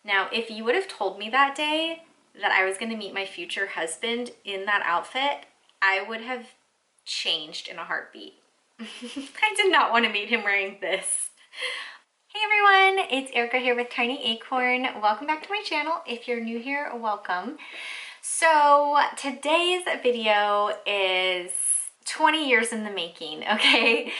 Now, if you would have told me that day that I was going to meet my future husband in that outfit, I would have changed in a heartbeat. I did not want to meet him wearing this. Hey everyone, it's Erica here with Tiny Acorn. Welcome back to my channel. If you're new here, welcome. So today's video is 20 years in the making, okay?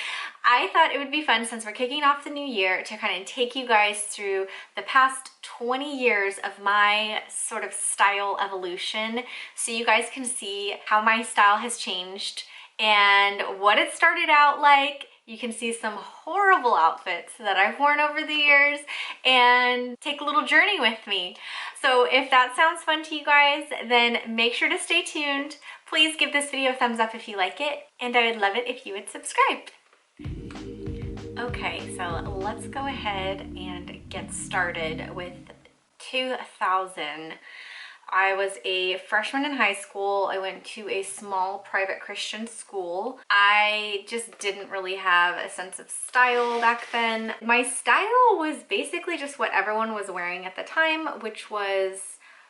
I thought it would be fun, since we're kicking off the new year, to kind of take you guys through the past 20 years of my sort of style evolution, so you guys can see how my style has changed and what it started out like. You can see some horrible outfits that I've worn over the years and take a little journey with me. So if that sounds fun to you guys, then make sure to stay tuned. Please give this video a thumbs up if you like it, and I would love it if you would subscribe. Okay, so let's go ahead and get started with 2000. I was a freshman in high school. I went to a small private Christian school. I just didn't really have a sense of style back then. My style was basically just what everyone was wearing at the time, which was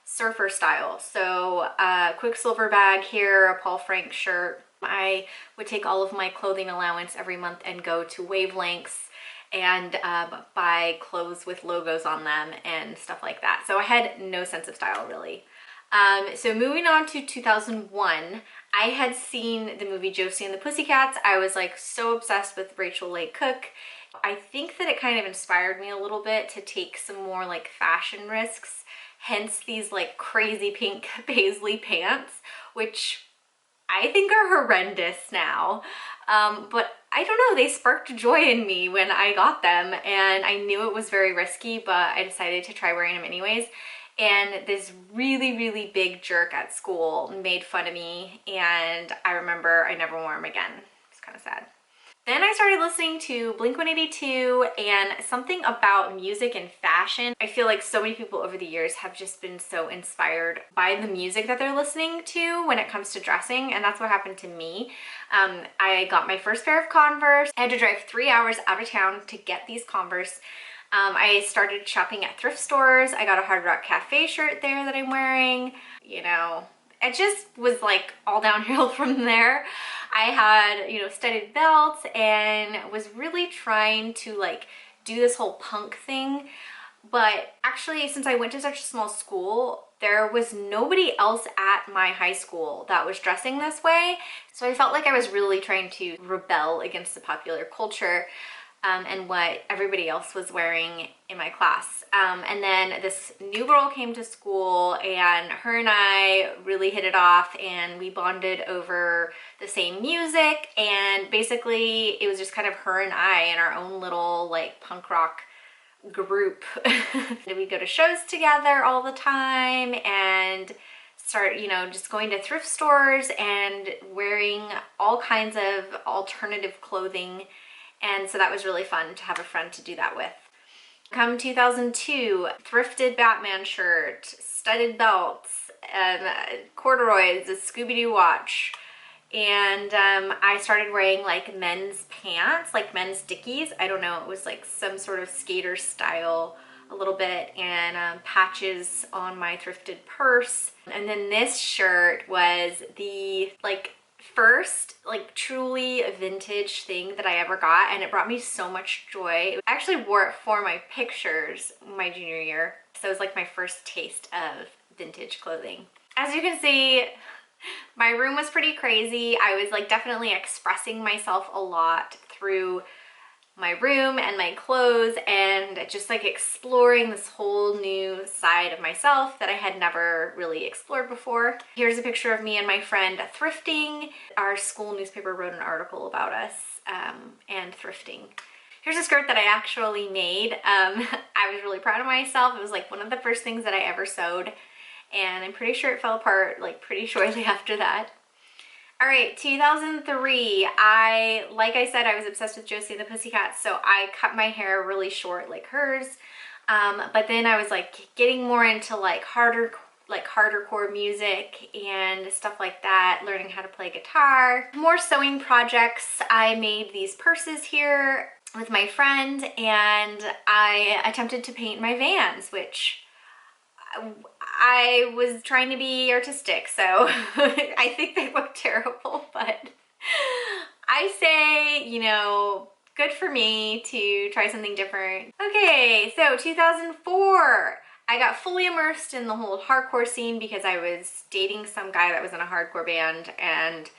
surfer style. So a Quicksilver bag here, a Paul Frank shirt. I would take all of my clothing allowance every month and go to Wavelengths and buy clothes with logos on them and stuff like that. So I had no sense of style really. So moving on to 2001, I had seen the movie Josie and the Pussycats. I was like so obsessed with Rachel Leigh Cook. I think that it kind of inspired me a little bit to take some more like fashion risks, hence these like crazy pink paisley pants, which I think are horrendous now. But I don't know, they sparked joy in me when I got them, and I knew it was very risky, but I decided to try wearing them anyways. And this really, really big jerk at school made fun of me, and I remember I never wore them again. It's kind of sad. Then I started listening to Blink-182 and something about music and fashion. I feel like so many people over the years have just been so inspired by the music that they're listening to when it comes to dressing, and that's what happened to me. I got my first pair of Converse. I had to drive 3 hours out of town to get these Converse. I started shopping at thrift stores. I got a Hard Rock Cafe shirt there that I'm wearing. You know, it just was like all downhill from there. I had, you know, studded belts and was really trying to like do this whole punk thing. But actually, since I went to such a small school, there was nobody else at my high school that was dressing this way. So I felt like I was really trying to rebel against the popular culture and what everybody else was wearing in my class. And then this new girl came to school, and her and I really hit it off, and we bonded over the same music, and basically it was just kind of her and I in our own little like punk rock group. We go to shows together all the time and start, you know, just going to thrift stores and wearing all kinds of alternative clothing. And so that was really fun to have a friend to do that with. Come 2002, thrifted Batman shirt, studded belts, corduroys, a Scooby-Doo watch. And I started wearing like men's pants, like men's dickies. I don't know, it was like some sort of skater style a little bit, and patches on my thrifted purse. And then this shirt was the like first like truly vintage thing that I ever got, and it brought me so much joy. I actually wore it for my pictures my junior year, so it was like my first taste of vintage clothing. As you can see, my room was pretty crazy. I was like definitely expressing myself a lot through my room and my clothes, and just like exploring this whole new side of myself that I had never really explored before. Here's a picture of me and my friend thrifting. Our school newspaper wrote an article about us and thrifting. Here's a skirt that I actually made. I was really proud of myself. It was like one of the first things that I ever sewed, and I'm pretty sure it fell apart like pretty shortly after that. All right, 2003, like I said, I was obsessed with Josie and the Pussycats, so I cut my hair really short like hers. But then I was like getting more into like harder core music and stuff like that, learning how to play guitar. More sewing projects. I made these purses here with my friend, and I attempted to paint my Vans, which I was trying to be artistic, so I think they look terrible, but I say, you know, good for me to try something different. Okay, so 2004, I got fully immersed in the whole hardcore scene because I was dating some guy that was in a hardcore band, and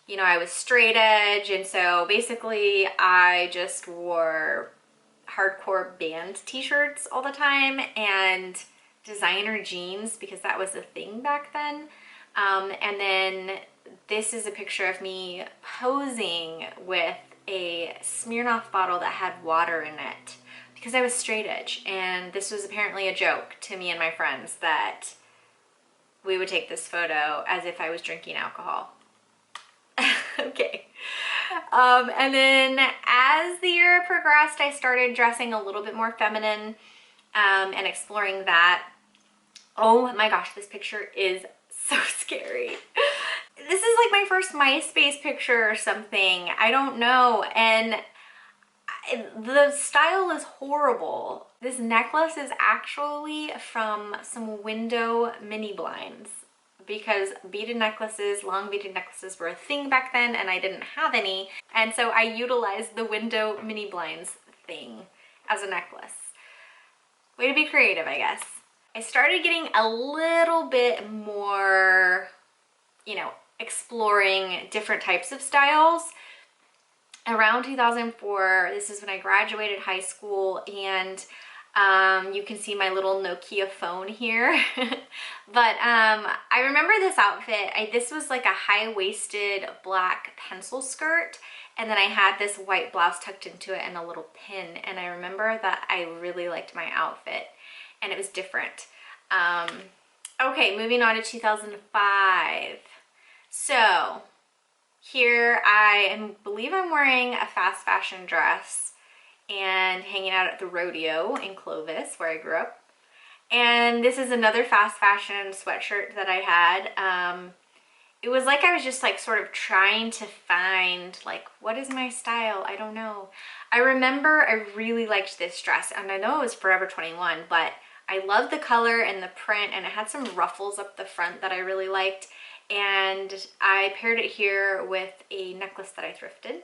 you know, I was straight edge, and so basically I just wore hardcore band t-shirts all the time and designer jeans because that was a thing back then. And then this is a picture of me posing with a Smirnoff bottle that had water in it because I was straight edge, and this was apparently a joke to me and my friends that we would take this photo as if I was drinking alcohol. Okay. And then as the year progressed, I started dressing a little bit more feminine and exploring that. Oh my gosh, this picture is so scary. This is like my first MySpace picture or something. I don't know. And the style is horrible. This necklace is actually from some window mini blinds, because beaded necklaces, long beaded necklaces were a thing back then and I didn't have any. And so I utilized the window mini blinds thing as a necklace. Way to be creative, I guess. I started getting a little bit more, you know, exploring different types of styles around 2004. This is when I graduated high school, and you can see my little Nokia phone here. But I remember this outfit. This was like a high-waisted black pencil skirt, and then I had this white blouse tucked into it and a little pin, and I remember that I really liked my outfit and it was different. Okay, moving on to 2005. So here I believe I'm wearing a fast fashion dress and hanging out at the rodeo in Clovis, where I grew up. And this is another fast fashion sweatshirt that I had. It was like I was just like sort of trying to find like, what is my style? I don't know. I remember I really liked this dress, and I know it was Forever 21, but I loved the color and the print, and it had some ruffles up the front that I really liked. And I paired it here with a necklace that I thrifted.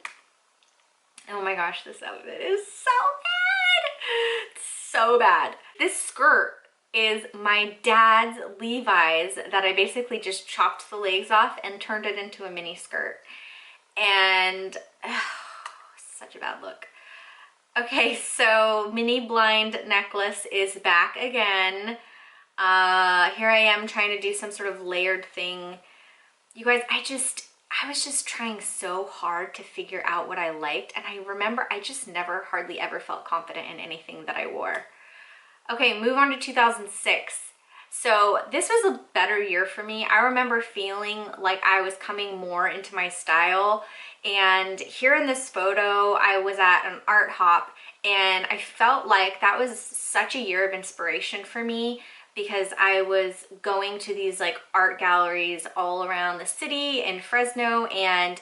Oh my gosh, this outfit is so bad. So bad. This skirt is my dad's Levi's that I basically just chopped the legs off and turned it into a mini skirt. And such a bad look. Okay, so mini blind necklace is back again. Here I am trying to do some sort of layered thing. You guys, I was just trying so hard to figure out what I liked, and I remember I just never hardly ever felt confident in anything that I wore. Okay, move on to 2006. So this was a better year for me. I remember feeling like I was coming more into my style, and here in this photo I was at an art hop, and I felt like that was such a year of inspiration for me, because I was going to these like art galleries all around the city in Fresno and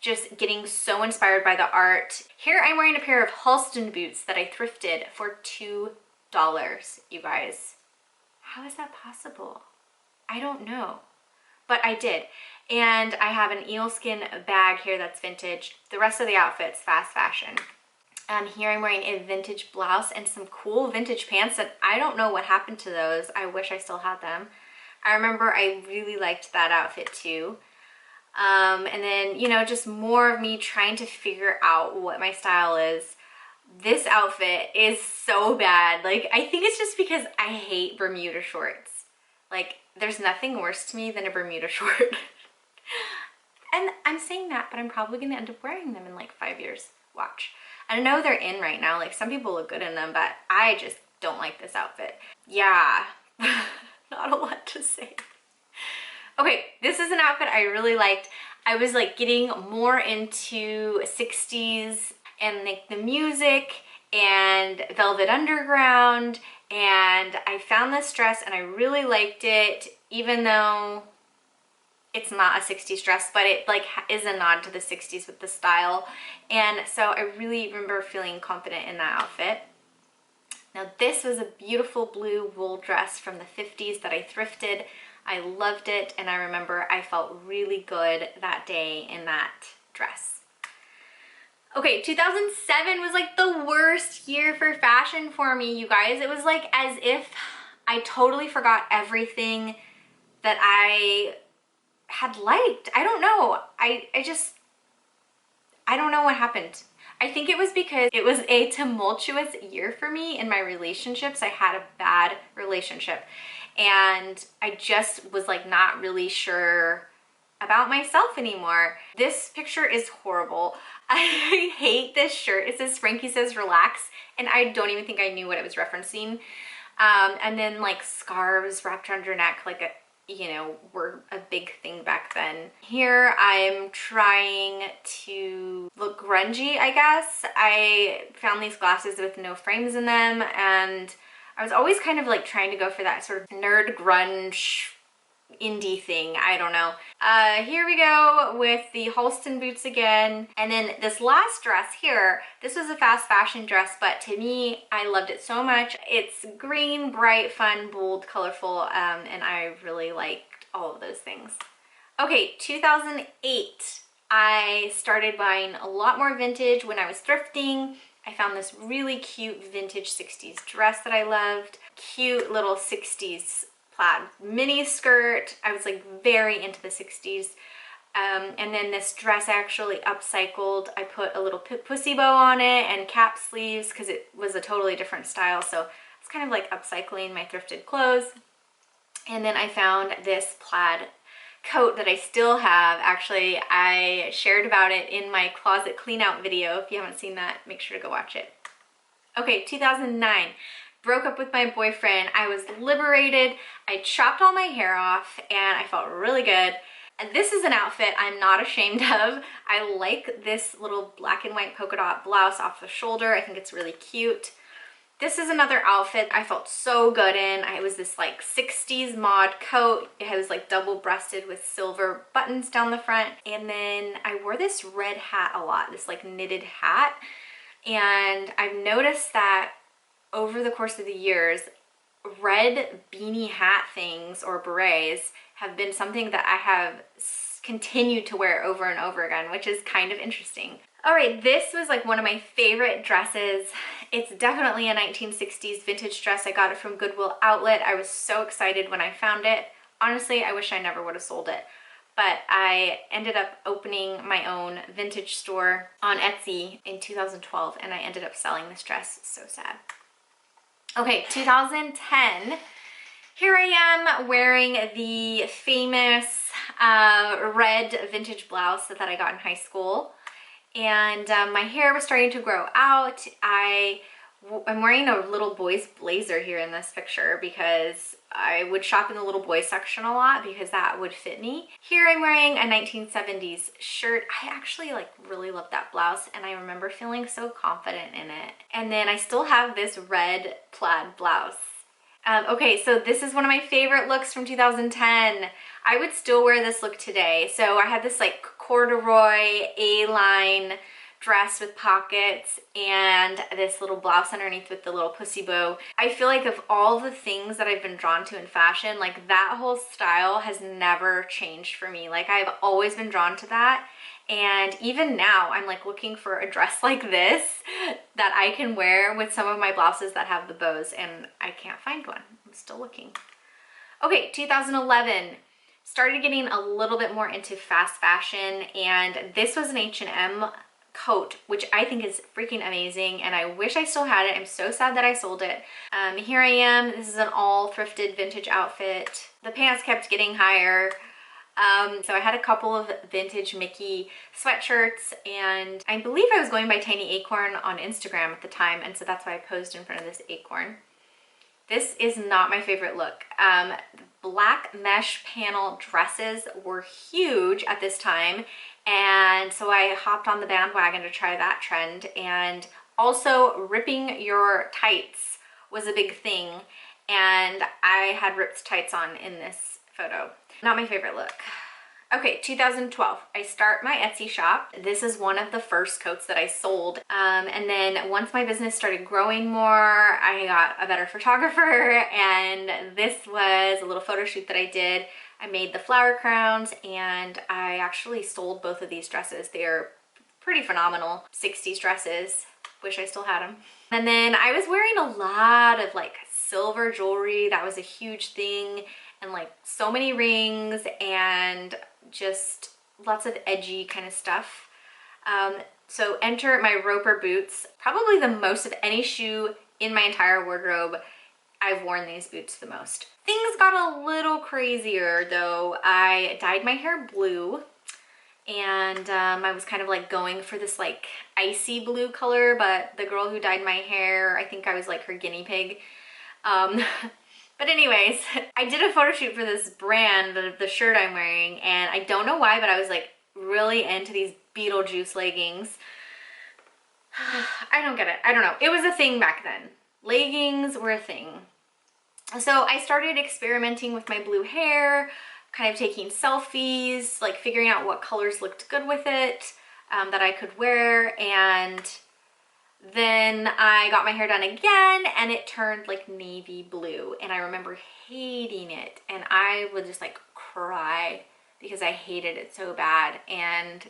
just getting so inspired by the art. Here I'm wearing a pair of Halston boots that I thrifted for $2, you guys. How is that possible? I don't know, but I did. And I have an eelskin bag here that's vintage. The rest of the outfit's fast fashion. Here I'm wearing a vintage blouse and some cool vintage pants that I don't know what happened to those. I wish I still had them. I remember I really liked that outfit too. And then, you know, just more of me trying to figure out what my style is. This outfit is so bad. Like, I think it's just because I hate Bermuda shorts. Like, there's nothing worse to me than a Bermuda short. And I'm saying that, but I'm probably gonna end up wearing them in like 5 years. Watch. I know they're in right now. Like, some people look good in them, but I just don't like this outfit. Yeah, not a lot to say. Okay, this is an outfit I really liked. I was like getting more into 60s and like the music and Velvet Underground, and I found this dress and I really liked it, even though it's not a 60s dress, but it like is a nod to the 60s with the style. And so I really remember feeling confident in that outfit. Now this was a beautiful blue wool dress from the 50s that I thrifted. I loved it, and I remember I felt really good that day in that dress. Okay, 2007 was like the worst year for fashion for me, you guys. It was like as if I totally forgot everything that I had liked. I don't know. I don't know what happened. I think it was because it was a tumultuous year for me in my relationships. I had a bad relationship, and I just was like not really sure about myself anymore. This picture is horrible. I hate this shirt. It says Frankie Says Relax, and I don't even think I knew what it was referencing. And then like scarves wrapped around your neck, like were a big thing back then. Here I'm trying to look grungy, I guess. I found these glasses with no frames in them, and I was always kind of like trying to go for that sort of nerd grunge indie thing. I don't know. Here we go with the Halston boots again. And then this last dress here, this was a fast fashion dress, but to me, I loved it so much. It's green, bright, fun, bold, colorful, and I really liked all of those things. Okay, 2008, I started buying a lot more vintage when I was thrifting. I found this really cute vintage 60s dress that I loved. Cute little 60s plaid mini skirt. I was like very into the 60s. And then this dress I actually upcycled. I put a little pussy bow on it and cap sleeves because it was a totally different style. So it's kind of like upcycling my thrifted clothes. And then I found this plaid coat that I still have. Actually, I shared about it in my closet clean out video. If you haven't seen that, make sure to go watch it. Okay, 2009. Broke up with my boyfriend. I was liberated. I chopped all my hair off and I felt really good. And this is an outfit I'm not ashamed of. I like this little black and white polka dot blouse off the shoulder. I think it's really cute. This is another outfit I felt so good in. It was this like 60s mod coat. It was like double breasted with silver buttons down the front. And then I wore this red hat a lot, this like knitted hat. And I've noticed that over the course of the years, red beanie hat things or berets have been something that I have continued to wear over and over again, which is kind of interesting. All right, this was like one of my favorite dresses. It's definitely a 1960s vintage dress. I got it from Goodwill Outlet. I was so excited when I found it. Honestly, I wish I never would have sold it. But I ended up opening my own vintage store on Etsy in 2012, and I ended up selling this dress. So sad. Okay, 2010, here I am wearing the famous red vintage blouse that I got in high school. And my hair was starting to grow out. I'm wearing a little boy's blazer here in this picture because I would shop in the little boy section a lot because that would fit me. Here I'm wearing a 1970s shirt. I actually like really love that blouse, and I remember feeling so confident in it. And then I still have this red plaid blouse. Okay, so this is one of my favorite looks from 2010. I would still wear this look today. So I had this like corduroy A-line dress with pockets and this little blouse underneath with the little pussy bow. I feel like of all the things that I've been drawn to in fashion, like that whole style has never changed for me. Like I've always been drawn to that. And even now I'm like looking for a dress like this that I can wear with some of my blouses that have the bows, and I can't find one. I'm still looking. Okay, 2011. Started getting a little bit more into fast fashion, and this was an H&M coat, which I think is freaking amazing, and I wish I still had it. I'm so sad that I sold it. Here I am. This is an all thrifted vintage outfit. The pants kept getting higher. So I had a couple of vintage Mickey sweatshirts, and I believe I was going by Tiny Acorn on Instagram at the time, and so that's why I posed in front of this acorn. This is not my favorite look. Black mesh panel dresses were huge at this time, and so I hopped on the bandwagon to try that trend. And also ripping your tights was a big thing, and I had ripped tights on in this photo. Not my favorite look. Okay, 2012, I start my Etsy shop. This is one of the first coats that I sold. And then once my business started growing more, I got a better photographer, and this was a little photo shoot that I did. I made the flower crowns, and I actually sold both of these dresses. They are pretty phenomenal 60s dresses. Wish I still had them. And then I was wearing a lot of like silver jewelry. That was a huge thing, and like so many rings and just lots of edgy kind of stuff. So enter my Roper boots, probably the most of any shoe in my entire wardrobe. I've worn these boots the most. Things got a little crazier though. I dyed my hair blue, and I was kind of like going for this like icy blue color, but the girl who dyed my hair, I think I was like her guinea pig. But anyways, I did a photo shoot for this brand, the shirt I'm wearing, and I don't know why, but I was like really into these Beetlejuice leggings. I don't get it. I don't know. It was a thing back then. Leggings were a thing. So I started experimenting with my blue hair, kind of taking selfies, like figuring out what colors looked good with it, that I could wear, and then I got my hair done again, and it turned like navy blue, and I remember hating it, and I would just like cry because I hated it so bad, and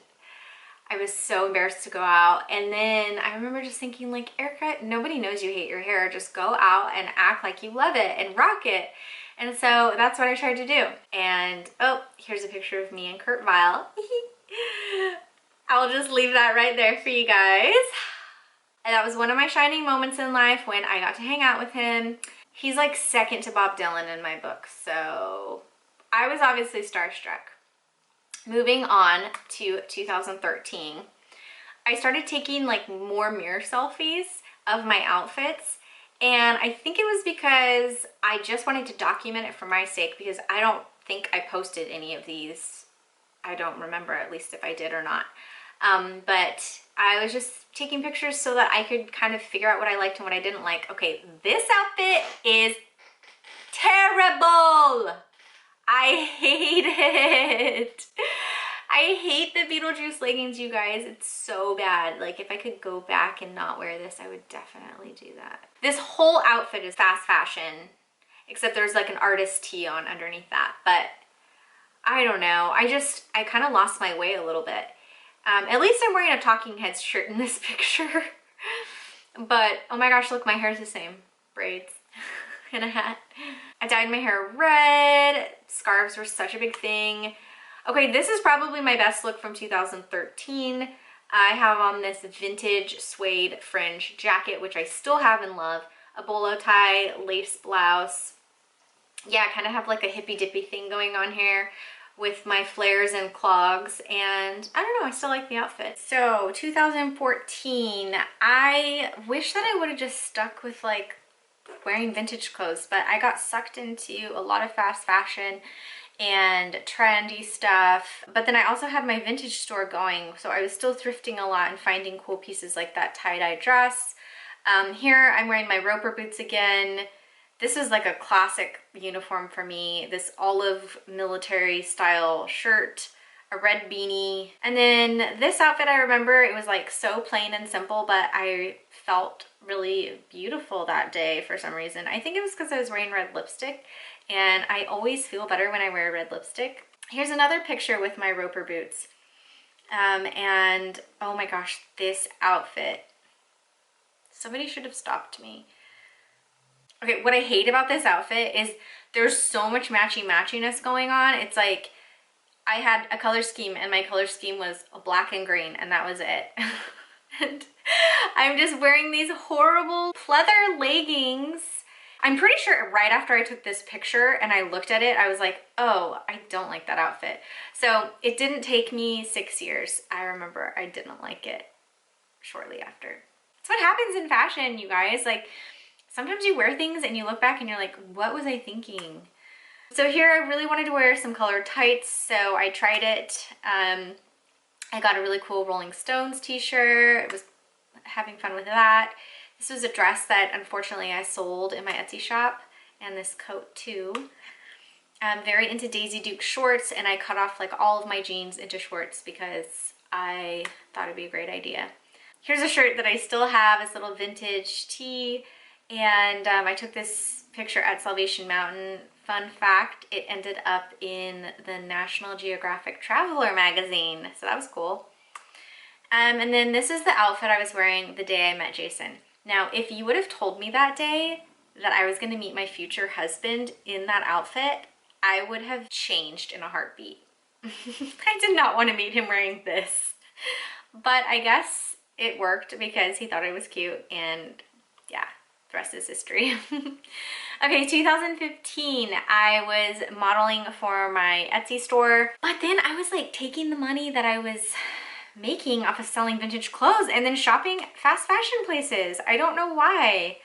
I was so embarrassed to go out. And then I remember just thinking like, Erica, nobody knows you hate your hair. Just go out and act like you love it and rock it. And so that's what I tried to do. And oh, here's a picture of me and Kurt Vile. I'll just leave that right there for you guys. And that was one of my shining moments in life when I got to hang out with him. He's like second to Bob Dylan in my book, so I was obviously starstruck. Moving on to 2013, I started taking like more mirror selfies of my outfits, and I think it was because I just wanted to document it for my sake, because I don't think I posted any of these. I don't remember, at least, if I did or not. But I was just taking pictures so that I could kind of figure out what I liked and what I didn't like. Okay, this outfit is terrible. I hate it. I hate the Beetlejuice leggings, you guys. It's so bad. Like, if I could go back and not wear this, I would definitely do that. This whole outfit is fast fashion, except there's like an artist tee on underneath that. But I don't know. I kind of lost my way a little bit. At least I'm wearing a Talking Heads shirt in this picture. But, oh my gosh, look, my hair's the same. Braids and a hat. I dyed my hair red. Scarves were such a big thing. Okay, this is probably my best look from 2013. I have on this vintage suede fringe jacket, which I still have and love. A bolo tie, lace blouse. Yeah, I kind of have like a hippy dippy thing going on here with my flares and clogs, and I don't know, I still like the outfit. So 2014, I wish that I would have just stuck with like wearing vintage clothes, but I got sucked into a lot of fast fashion and trendy stuff. But then I also had my vintage store going, so I was still thrifting a lot and finding cool pieces like that tie-dye dress. Here I'm wearing my Roper boots again. This is like a classic uniform for me. This olive military style shirt, a red beanie. And then this outfit, I remember it was like so plain and simple, but I felt really beautiful that day for some reason. I think it was because I was wearing red lipstick, and I always feel better when I wear red lipstick. Here's another picture with my Roper boots. And oh my gosh, this outfit. Somebody should have stopped me. Okay, what I hate about this outfit is there's so much matchy-matchiness going on. It's like I had a color scheme, and my color scheme was black and green, and that was it. And I'm just wearing these horrible pleather leggings. I'm pretty sure right after I took this picture and I looked at it, I was like, oh, I don't like that outfit. So it didn't take me 6 years. I remember I didn't like it shortly after. That's what happens in fashion, you guys. Like, sometimes you wear things and you look back and you're like, what was I thinking? So here I really wanted to wear some colored tights, so I tried it. I got a really cool Rolling Stones t-shirt. I was having fun with that. This was a dress that unfortunately I sold in my Etsy shop, and this coat too. I'm very into Daisy Duke shorts, and I cut off like all of my jeans into shorts because I thought it'd be a great idea. Here's a shirt that I still have, this little vintage tee, and I took this picture at Salvation Mountain. Fun fact, it ended up in the National Geographic Traveler magazine, so that was cool. And then this is the outfit I was wearing the day I met Jason. Now, if you would have told me that day that I was going to meet my future husband in that outfit, I would have changed in a heartbeat. I did not want to meet him wearing this, but I guess it worked because he thought I was cute, and yeah, the rest is history. Okay, 2015, I was modeling for my Etsy store, but then I was like taking the money that I was making off of selling vintage clothes and then shopping fast fashion places. I don't know why.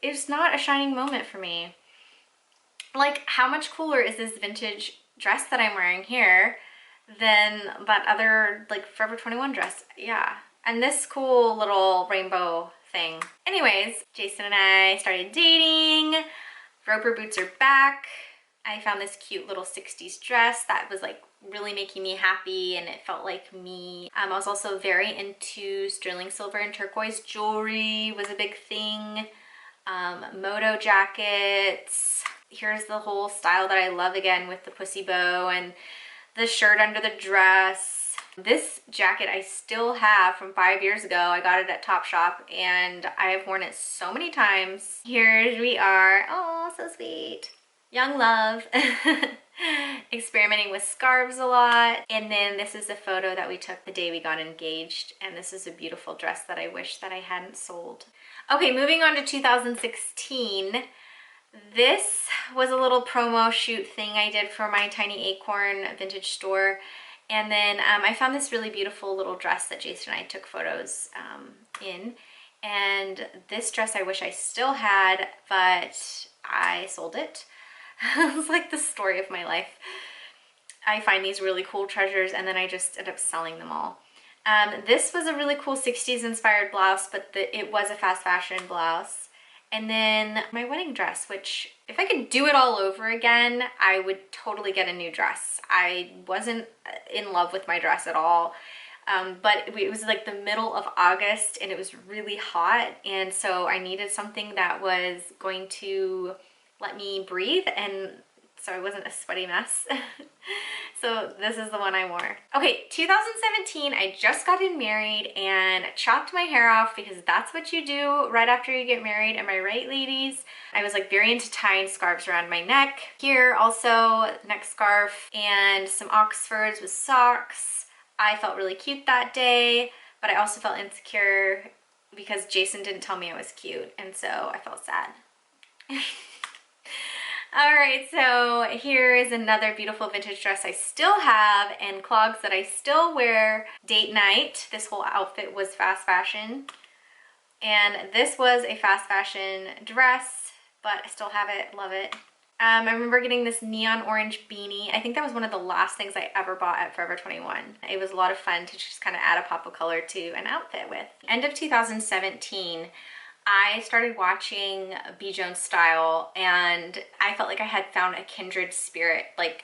It's not a shining moment for me. Like, how much cooler is this vintage dress that I'm wearing here than that other like Forever 21 dress? Yeah. And this cool little rainbow thing. Anyways, Jason and I started dating. Roper boots are back. I found this cute little 60s dress that was like really making me happy, and it felt like me. I was also very into sterling silver and turquoise jewelry was a big thing. Moto jackets. Here's the whole style that I love again with the pussy bow and the shirt under the dress. This jacket I still have from 5 years ago. I got it at Topshop and I have worn it so many times. Here we are. Oh, so sweet. Young love. Experimenting with scarves a lot. And then this is a photo that we took the day we got engaged, and this is a beautiful dress that I wish that I hadn't sold. Okay, moving on to 2016. This was a little promo shoot thing I did for my tiny Acorn vintage store. And then I found this really beautiful little dress that Jason and I took photos in. And this dress I wish I still had, but I sold it. It was like the story of my life. I find these really cool treasures and then I just end up selling them all. This was a really cool 60s inspired blouse, but it was a fast fashion blouse. And then my wedding dress, which if I could do it all over again, I would totally get a new dress. I wasn't in love with my dress at all. But it was like the middle of August and it was really hot. And so I needed something that was going to let me breathe, and so I wasn't a sweaty mess. So this is the one I wore. Okay, 2017, I just got married and chopped my hair off because that's what you do right after you get married. Am I right, ladies? I was like very into tying scarves around my neck. Here also, neck scarf and some Oxfords with socks. I felt really cute that day, but I also felt insecure because Jason didn't tell me I was cute, and so I felt sad. All right, so here is another beautiful vintage dress I still have and clogs that I still wear date night. This whole outfit was fast fashion. And this was a fast fashion dress, but I still have it, love it. I remember getting this neon orange beanie. I think that was one of the last things I ever bought at Forever 21. It was a lot of fun to just kind of add a pop of color to an outfit with. End of 2017, I started watching B. Jones Style and I felt like I had found a kindred spirit. Like,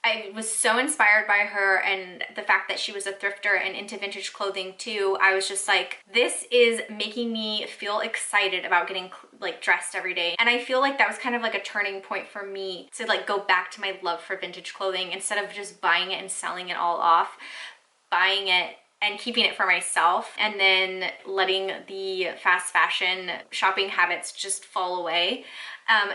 I was so inspired by her and the fact that she was a thrifter and into vintage clothing too. I was just like, this is making me feel excited about getting like dressed every day. And I feel like that was kind of like a turning point for me to like go back to my love for vintage clothing instead of just buying it and selling it all off, buying it and keeping it for myself and then letting the fast fashion shopping habits just fall away.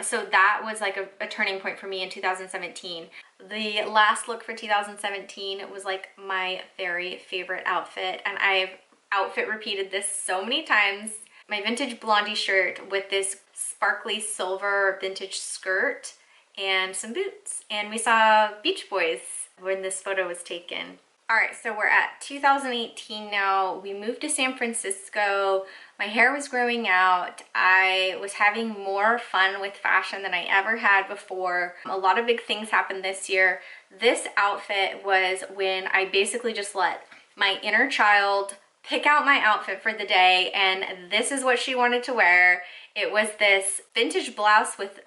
So that was like a turning point for me in 2017. The last look for 2017 was like my very favorite outfit, and I've outfit repeated this so many times. My vintage blondie shirt with this sparkly silver vintage skirt and some boots. And we saw Beach Boys when this photo was taken. All right, so we're at 2018 now. We moved to San Francisco. My hair was growing out. I was having more fun with fashion than I ever had before. A lot of big things happened this year. This outfit was when I basically just let my inner child pick out my outfit for the day, and this is what she wanted to wear. It was this vintage blouse with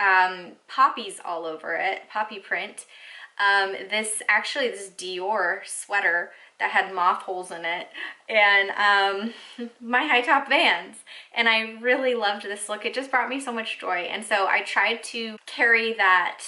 poppies all over it, poppy print. This Dior sweater that had moth holes in it, and my high top Vans. And I really loved this look. It just brought me so much joy. And so I tried to carry that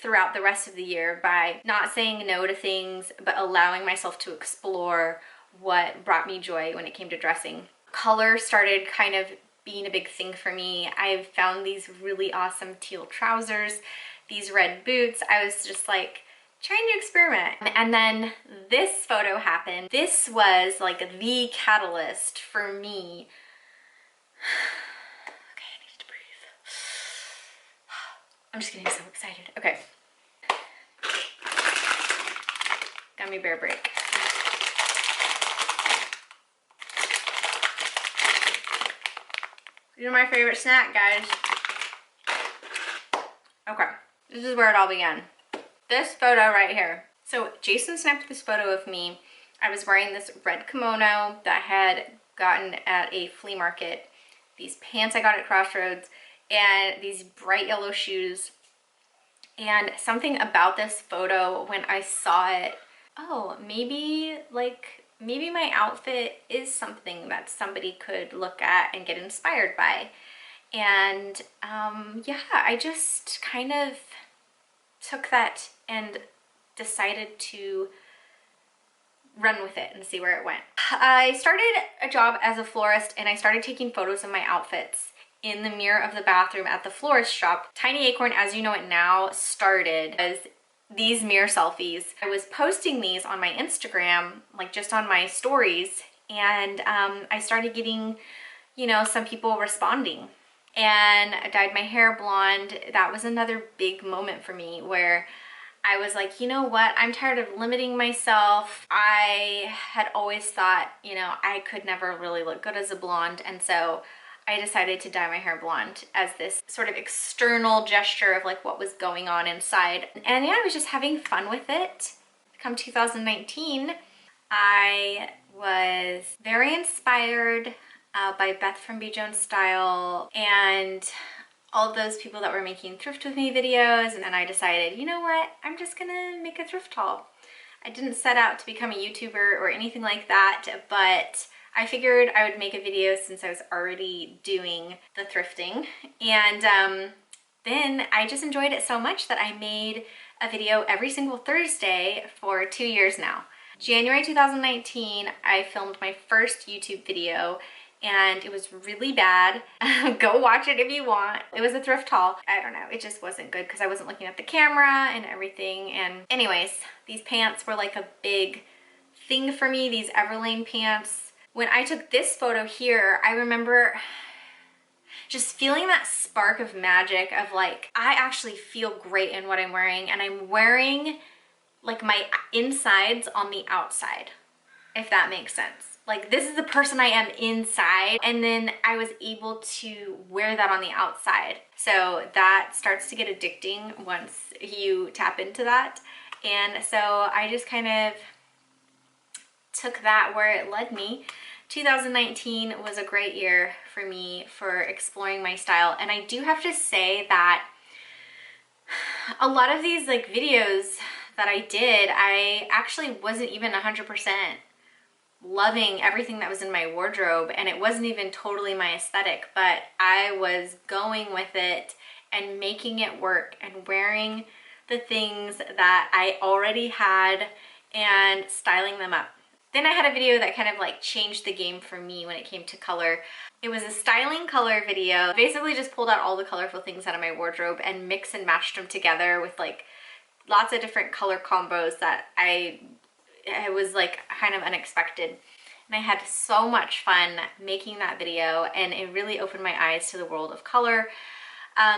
throughout the rest of the year by not saying no to things, but allowing myself to explore what brought me joy when it came to dressing. Color started kind of being a big thing for me. I've found these really awesome teal trousers, these red boots. I was just like trying to experiment. And then this photo happened. This was like the catalyst for me. Okay, I need to breathe. I'm just getting so excited. Okay. Gummy bear break. These are my favorite snack, guys. Okay, this is where it all began. This photo right here. So Jason snapped this photo of me. I was wearing this red kimono that I had gotten at a flea market, these pants I got at Crossroads, and these bright yellow shoes. And something about this photo when I saw it, oh, maybe my outfit is something that somebody could look at and get inspired by. And yeah, I just kind of took that and decided to run with it and see where it went. I started a job as a florist, and I started taking photos of my outfits in the mirror of the bathroom at the florist shop. Tiny Acorn, as you know it now, started as these mirror selfies. I was posting these on my Instagram, like just on my stories, and I started getting, you know, some people responding. And I dyed my hair blonde. That was another big moment for me where I was like, you know what, I'm tired of limiting myself. I had always thought, you know, I could never really look good as a blonde, and so I decided to dye my hair blonde as this sort of external gesture of like what was going on inside. And yeah, I was just having fun with it. Come 2019, I was very inspired by Beth from Be Jones Style and all those people that were making thrift with me videos. And then I decided, you know what, I'm just gonna make a thrift haul. I didn't set out to become a YouTuber or anything like that, but I figured I would make a video since I was already doing the thrifting. And then I just enjoyed it so much that I made a video every single Thursday for 2 years now. January 2019, I filmed my first YouTube video, and it was really bad. Go watch it if you want. It was a thrift haul. I don't know, it just wasn't good because I wasn't looking at the camera and everything. And anyways, these pants were like a big thing for me, these Everlane pants. When I took this photo here, I remember just feeling that spark of magic of like, I actually feel great in what I'm wearing, and I'm wearing like my insides on the outside, if that makes sense. Like, this is the person I am inside, and then I was able to wear that on the outside. So that starts to get addicting once you tap into that. And so I just kind of took that where it led me. 2019 was a great year for me for exploring my style, and I do have to say that a lot of these like videos that I did, I actually wasn't even 100% loving everything that was in my wardrobe, and it wasn't even totally my aesthetic, but I was going with it and making it work and wearing the things that I already had and styling them up. Then I had a video that kind of like changed the game for me when it came to color. It was a styling color video. Basically just pulled out all the colorful things out of my wardrobe and mixed and matched them together with like lots of different color combos that I was like kind of unexpected. And I had so much fun making that video, and it really opened my eyes to the world of color.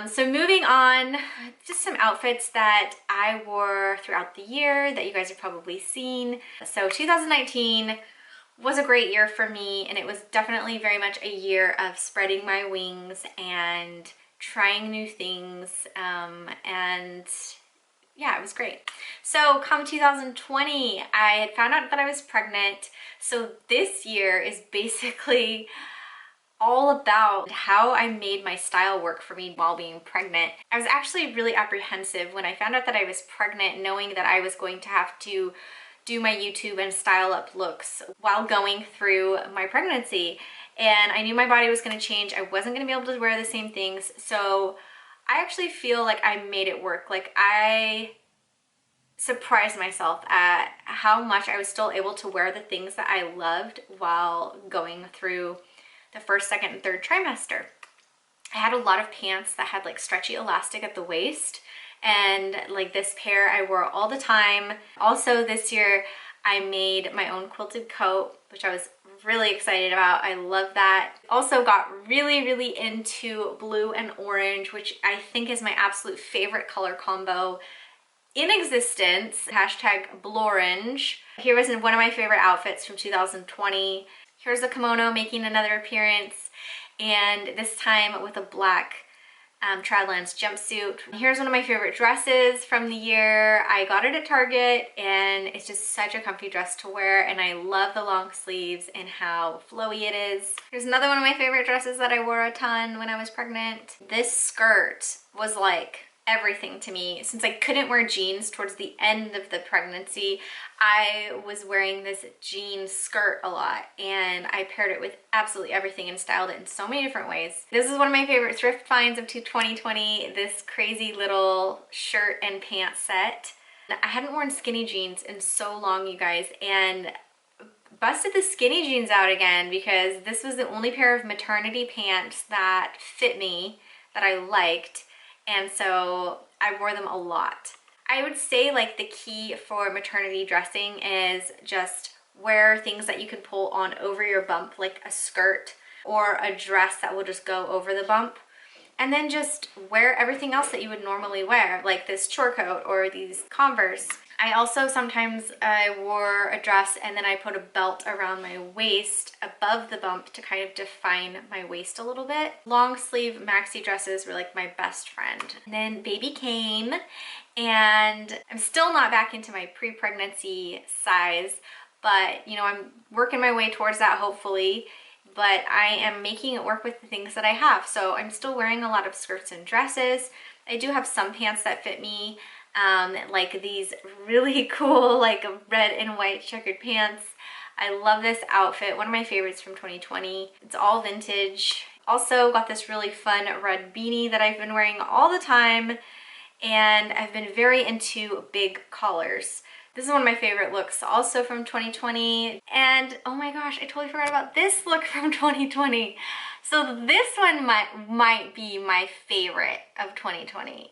So moving on, just some outfits that I wore throughout the year that you guys have probably seen. So 2019 was a great year for me, and it was definitely very much a year of spreading my wings and trying new things, and yeah, it was great. So come 2020, I had found out that I was pregnant. So this year is basically all about how I made my style work for me while being pregnant. I was actually really apprehensive when I found out that I was pregnant, knowing that I was going to have to do my YouTube and style up looks while going through my pregnancy. And I knew my body was going to change. I wasn't going to be able to wear the same things. So I actually feel like I made it work. Like, I surprised myself at how much I was still able to wear the things that I loved while going through the first, second, and third trimester. I had a lot of pants that had like stretchy elastic at the waist, and like this pair I wore all the time. Also this year I made my own quilted coat, which I was really excited about. I love that. Also got really into blue and orange, which I think is my absolute favorite color combo in existence. Hashtag Blorange. Here was one of my favorite outfits from 2020. Here's a kimono making another appearance, and this time with a black Tradlands jumpsuit. Here's one of my favorite dresses from the year. I got it at Target, and it's just such a comfy dress to wear, and I love the long sleeves and how flowy it is. Here's another one of my favorite dresses that I wore a ton when I was pregnant. This skirt was like everything to me. Since I couldn't wear jeans towards the end of the pregnancy, I was wearing this jean skirt a lot, and I paired it with absolutely everything and styled it in so many different ways. This is one of my favorite thrift finds of 2020, this crazy little shirt and pants set. I hadn't worn skinny jeans in so long, you guys, and busted the skinny jeans out again because this was the only pair of maternity pants that fit me, that I liked. And so I wore them a lot. I would say like the key for maternity dressing is just wear things that you can pull on over your bump, like a skirt or a dress that will just go over the bump. And then just wear everything else that you would normally wear, like this chore coat or these Converse. I also sometimes wore a dress and then I put a belt around my waist above the bump to kind of define my waist a little bit. Long sleeve maxi dresses were like my best friend. And then baby came, and I'm still not back into my pre-pregnancy size, but you know, I'm working my way towards that hopefully. But I am making it work with the things that I have. So I'm still wearing a lot of skirts and dresses. I do have some pants that fit me. Like these really cool like red and white checkered pants. I love this outfit, one of my favorites from 2020. It's all vintage. Also got this really fun red beanie that I've been wearing all the time, and I've been very into big collars. This is one of my favorite looks also from 2020. And oh my gosh, I totally forgot about this look from 2020. So this one might be my favorite of 2020.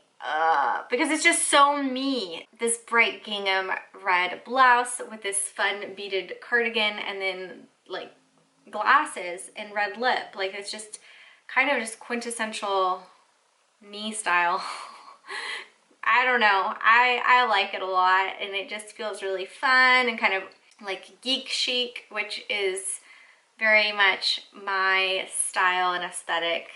Because it's just so me. This bright gingham red blouse with this fun beaded cardigan, and then like glasses and red lip. Like it's just kind of just quintessential me style. I don't know, I like it a lot, and it just feels really fun and kind of like geek chic, which is very much my style and aesthetic.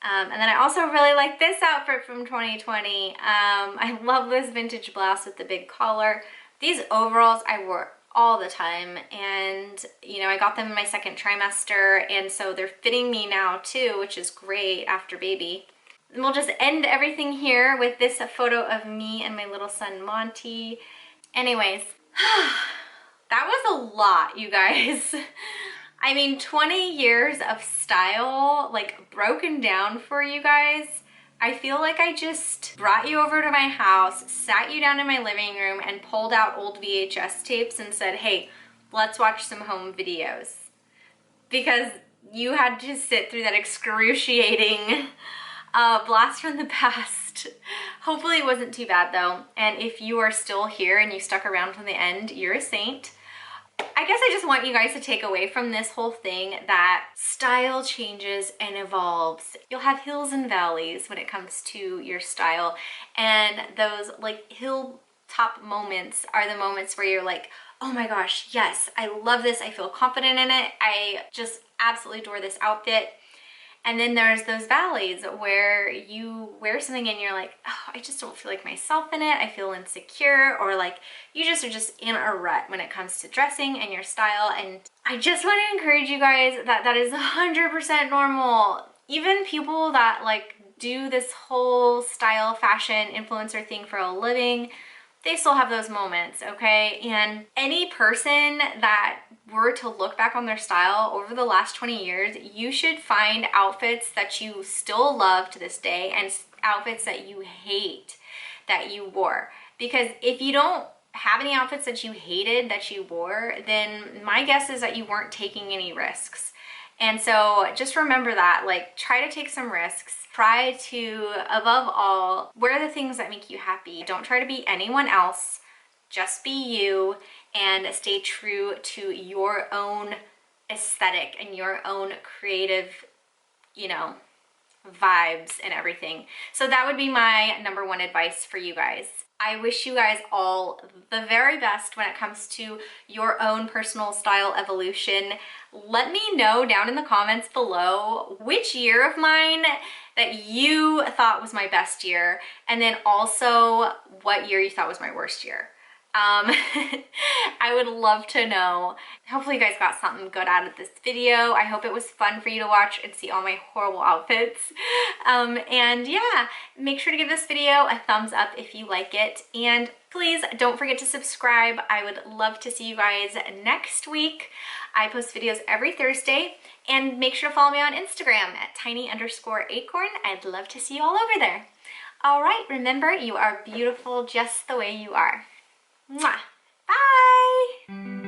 And then I also really like this outfit from 2020. I love this vintage blouse with the big collar. These overalls I wore all the time, and you know, I got them in my second trimester, and so they're fitting me now too, which is great after baby. And we'll just end everything here with this photo of me and my little son Monty. Anyways, that was a lot, you guys. I mean, 20 years of style, like broken down for you guys. I feel like I just brought you over to my house, sat you down in my living room, and pulled out old VHS tapes and said, hey, let's watch some home videos. Because you had to sit through that excruciating blast from the past. Hopefully it wasn't too bad though. And if you are still here and you stuck around from the end, you're a saint. I guess I just want you guys to take away from this whole thing that style changes and evolves. You'll have hills and valleys when it comes to your style, and those like hilltop moments are the moments where you're like, oh my gosh, yes, I love this, I feel confident in it, I just absolutely adore this outfit. And then there's those valleys where you wear something and you're like, oh, I just don't feel like myself in it. I feel insecure, or like you just are just in a rut when it comes to dressing and your style. And I just want to encourage you guys that that is 100% normal. Even people that like do this whole style, fashion, influencer thing for a living, they still have those moments, okay? And any person that were to look back on their style over the last 20 years, you should find outfits that you still love to this day and outfits that you hate that you wore. Because if you don't have any outfits that you hated that you wore, then my guess is that you weren't taking any risks. And so just remember that, like, try to take some risks. Try to, above all, wear the things that make you happy. Don't try to be anyone else. Just be you and stay true to your own aesthetic and your own creative, you know, vibes and everything. So that would be my number one advice for you guys. I wish you guys all the very best when it comes to your own personal style evolution. Let me know down in the comments below which year of mine that you thought was my best year, and then also what year you thought was my worst year. I would love to know. Hopefully you guys got something good out of this video. I hope it was fun for you to watch and see all my horrible outfits. And yeah, make sure to give this video a thumbs up if you like it. And please don't forget to subscribe. I would love to see you guys next week. I post videos every Thursday. And make sure to follow me on Instagram at tiny_acorn. I'd love to see you all over there. All right, remember, you are beautiful just the way you are. Mwah. Bye!